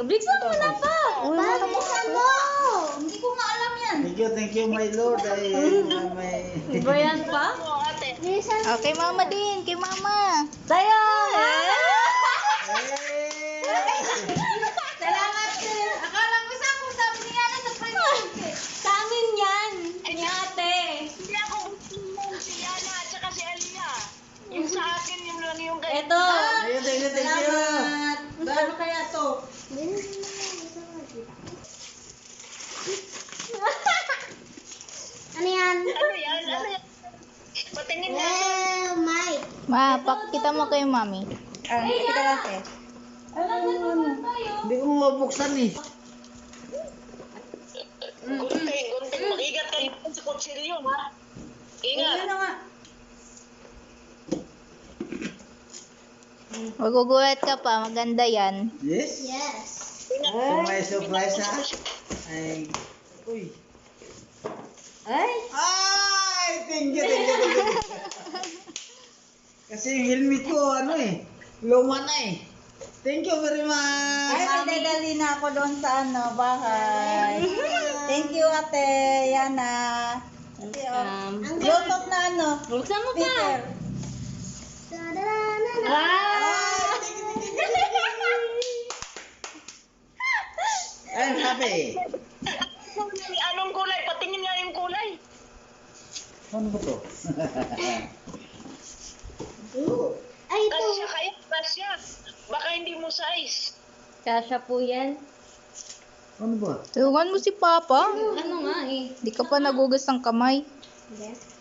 Bigsan mo na pa. Bakit mo? Hindi ko nga alam yan. Thank you, my Lord. Bayan pa? Okay, mama din. Kay mama. Tayo! Salamat sir. Akala ko sabi niya na sa presidente. Sa amin yan. Ni ate. Hindi ako si Yana at saka si Alia. Yung sa akin, yung lang yung kay... Ito. Thank you. Salamat. Ano kaya to? Ano yan? Ano yan? Patingin na. Ma, pakita mo kay mami. Kita lang eh. Hindi ko mabuksan eh. Gunting. Mag-igat kayo sa kutsilyo, ha? Ingat. Ano nga? Magugulat ka pa. Maganda yan. Yes? Yes. So, may surprise ha? Ay. Uy. Ay. Ay! Thank you. Kasi yung helmet ko, luma na eh. Thank you very much. Ay, magdadali na ako doon sa bahay. Thank you, Ate Yana. Ate, Bluetooth na Buksan mo pa. speaker. I'm happy. Anong kulay? Patingin nga yung kulay. Ano ba to? Ay, Kasya. Baka hindi mo size. Kasha po yan. Ano ba? Tulungan mo si Papa. Ano nga eh. Di ka pa nagugas ng kamay. Yes.